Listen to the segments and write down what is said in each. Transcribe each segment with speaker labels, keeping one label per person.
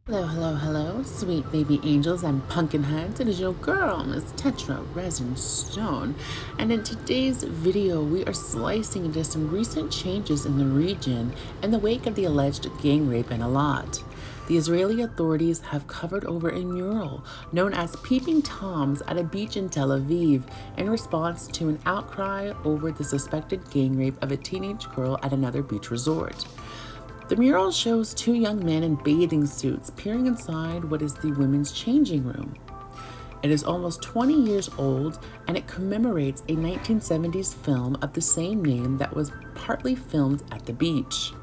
Speaker 1: Hello, hello, hello, sweet baby angels and pumpkin heads. It is your girl, Miss Tetra, Resinstone. And in today's video, we are slicing into some recent changes in the region in the wake of the alleged gang rape in Eilat. The Israeli authorities have covered over a mural known as Peeping Toms at a beach in Tel Aviv in response to an outcry over the suspected gang rape of a teenage girl at another beach resort. The mural shows two young men in bathing suits peering inside what is the women's changing room. It is almost 20 years old and it commemorates a 1970s film of the same name that was partly filmed at the beach.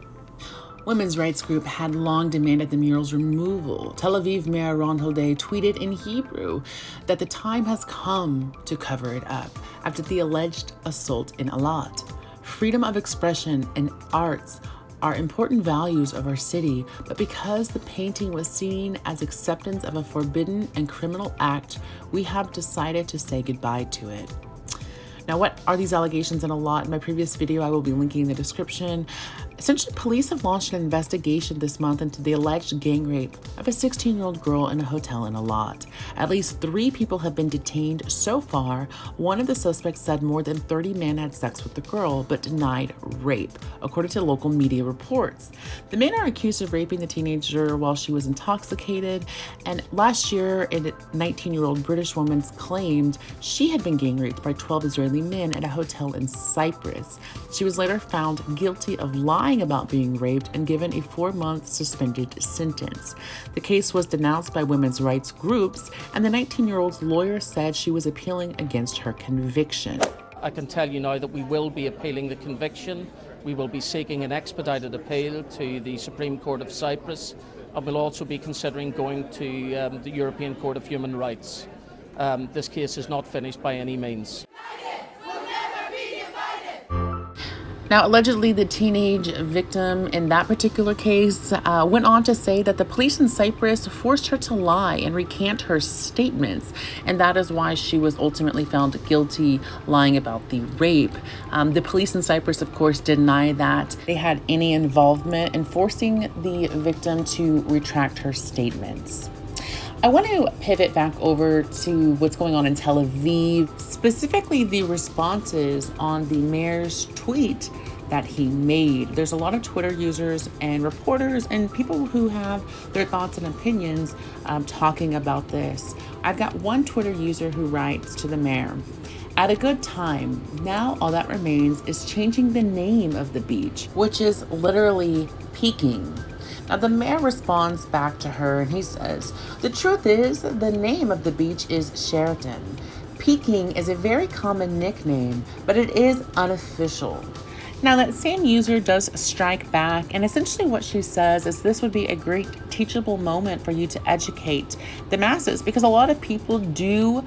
Speaker 1: Women's rights group had long demanded the mural's removal. Tel Aviv Mayor Huldai tweeted in Hebrew that the time has come to cover it up after the alleged assault in Eilat. Freedom of expression and arts are important values of our city, but because the painting was seen as acceptance of a forbidden and criminal act, we have decided to say goodbye to it. Now, what are these allegations in Eilat? In my previous video, I will be linking in the description. Essentially, police have launched an investigation this month into the alleged gang rape of a 16-year-old girl in a hotel in Eilat. At least 3 people have been detained so far. One of the suspects said more than 30 men had sex with the girl, but denied rape, according to local media reports. The men are accused of raping the teenager while she was intoxicated, and last year, a 19-year-old British woman claimed she had been gang raped by 12 Israeli men at a hotel in Cyprus. She was later found guilty of lying about being raped and given a 4-month suspended sentence. The case was denounced by women's rights groups, and the 19-year-old's lawyer said she was appealing against her conviction.
Speaker 2: I can tell you now that we will be appealing the conviction. We will be seeking an expedited appeal to the Supreme Court of Cyprus, and we'll also be considering going to the European Court of Human Rights. This case is not finished by any means.
Speaker 1: Now, allegedly, the teenage victim in that particular case went on to say that the police in Cyprus forced her to lie and recant her statements, and that is why she was ultimately found guilty lying about the rape. The police in Cyprus, of course, deny that they had any involvement in forcing the victim to retract her statements. I want to pivot back over to what's going on in Tel Aviv, specifically the responses on the mayor's tweet that he made. There's a lot of Twitter users and reporters and people who have their thoughts and opinions talking about this. I've got one Twitter user who writes to the mayor, "At a good time, now all that remains is changing the name of the beach, which is literally peaking." Now, the mayor responds back to her and he says, "The truth is, the name of the beach is Sheraton. Peaking is a very common nickname, but it is unofficial." Now, that same user does strike back, and essentially what she says is this would be a great teachable moment for you to educate the masses, because a lot of people do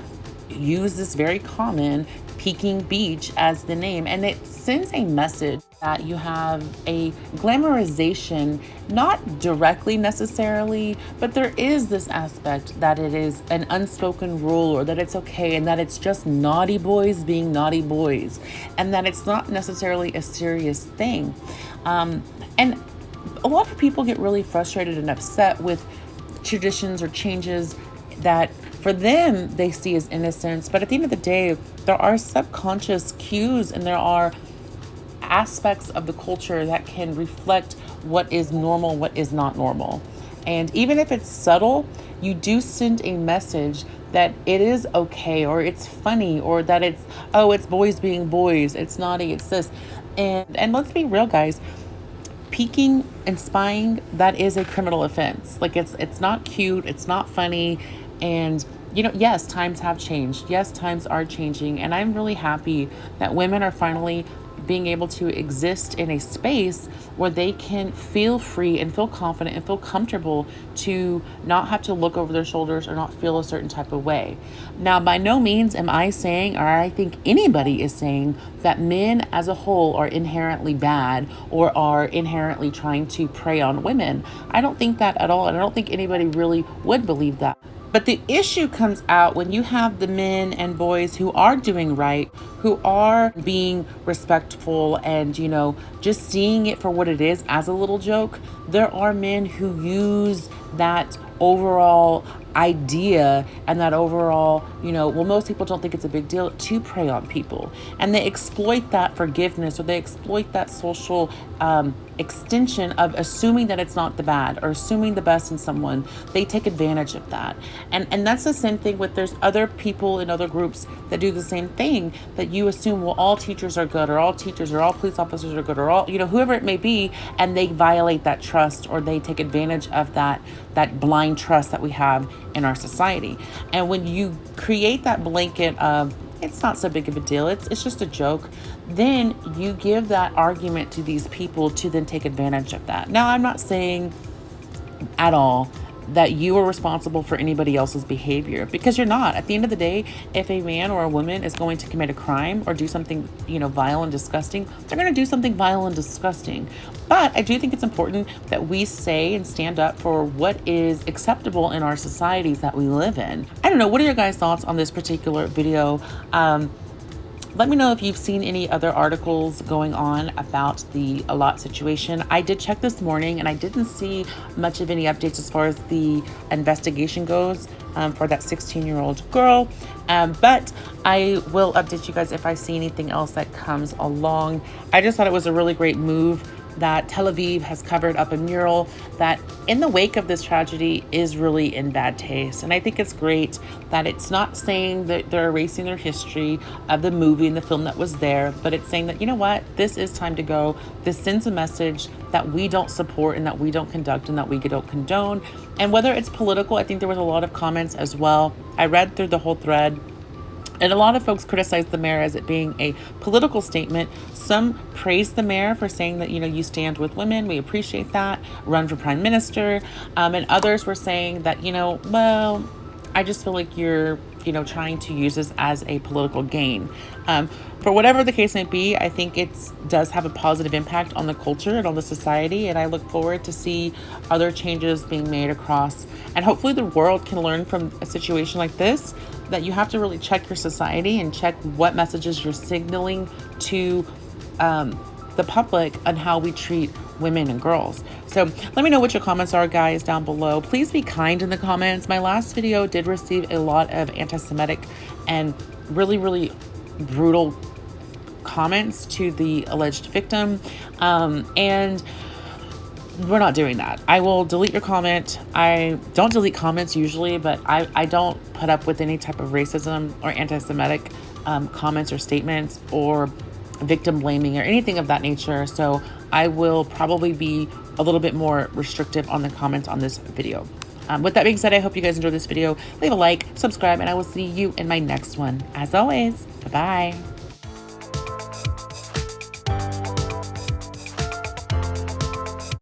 Speaker 1: use this very common Peking Beach as the name, and it sends a message that you have a glamorization, not directly necessarily, but there is this aspect that it is an unspoken rule, or that it's okay, and that it's just naughty boys being naughty boys, and that it's not necessarily a serious thing. And a lot of people get really frustrated and upset with traditions or changes that for them they see as innocence, but at the end of the day, there are subconscious cues and there are aspects of the culture that can reflect what is normal, what is not normal. And even if it's subtle, you do send a message that it is okay, or it's funny, or that it's boys being boys, it's naughty, it's this. And let's be real, guys, peeking and spying, that is a criminal offense. Like, it's not cute, it's not funny. And yes, times have changed. Yes, times are changing. And I'm really happy that women are finally being able to exist in a space where they can feel free and feel confident and feel comfortable to not have to look over their shoulders or not feel a certain type of way. Now, by no means am I saying, or I think anybody is saying, that men as a whole are inherently bad or are inherently trying to prey on women. I don't think that at all, and I don't think anybody really would believe that. But the issue comes out when you have the men and boys who are doing right, who are being respectful and, just seeing it for what it is as a little joke. There are men who use that overall idea and that overall, well, most people don't think it's a big deal to prey on people. And they exploit that forgiveness, or they exploit that social extension of assuming that it's not the bad or assuming the best in someone. They take advantage of that. And that's the same thing with, there's other people in other groups that do the same thing, that you assume, well, all teachers are good, or all teachers or all police officers are good, or all, whoever it may be, and they violate that trust, or they take advantage of that blind trust that we have in our society. And when you create that blanket of, it's not so big of a deal, it's just a joke, then you give that argument to these people to then take advantage of that. Now, I'm not saying at all that you are responsible for anybody else's behavior, because you're not. At the end of the day, if a man or a woman is going to commit a crime or do something, vile and disgusting, they're going to do something vile and disgusting. But I do think it's important that we say and stand up for what is acceptable in our societies that we live in. I don't know. What are your guys' thoughts on this particular video? Let me know if you've seen any other articles going on about the Eilat situation. I did check this morning and I didn't see much of any updates as far as the investigation goes for that 16-year-old girl. But I will update you guys if I see anything else that comes along. I just thought it was a really great move that Tel Aviv has covered up a mural that, in the wake of this tragedy, is really in bad taste. And I think it's great that it's not saying that they're erasing their history of the movie and the film that was there, but it's saying that, you know what, this is time to go. This sends a message that we don't support and that we don't conduct and that we don't condone. And whether it's political, I think there was a lot of comments as well. I read through the whole thread, and a lot of folks criticized the mayor as it being a political statement. Some praised the mayor for saying that, you stand with women. We appreciate that. Run for prime minister. And others were saying that, well, I just feel like you're, trying to use this as a political gain. For whatever the case may be, I think it does have a positive impact on the culture and on the society. And I look forward to see other changes being made across. And hopefully the world can learn from a situation like this, that you have to really check your society and check what messages you're signaling to the public on how we treat women and girls. So let me know what your comments are, guys, down below. Please be kind in the comments. My last video did receive a lot of anti-Semitic and really, really brutal comments to the alleged victim. And we're not doing that. I will delete your comment. I don't delete comments usually, but I don't put up with any type of racism or anti-Semitic comments or statements or victim blaming or anything of that nature. So I will probably be a little bit more restrictive on the comments on this video. With that being said, I hope you guys enjoyed this video. Leave a like, subscribe, and I will see you in my next one. As always, bye-bye.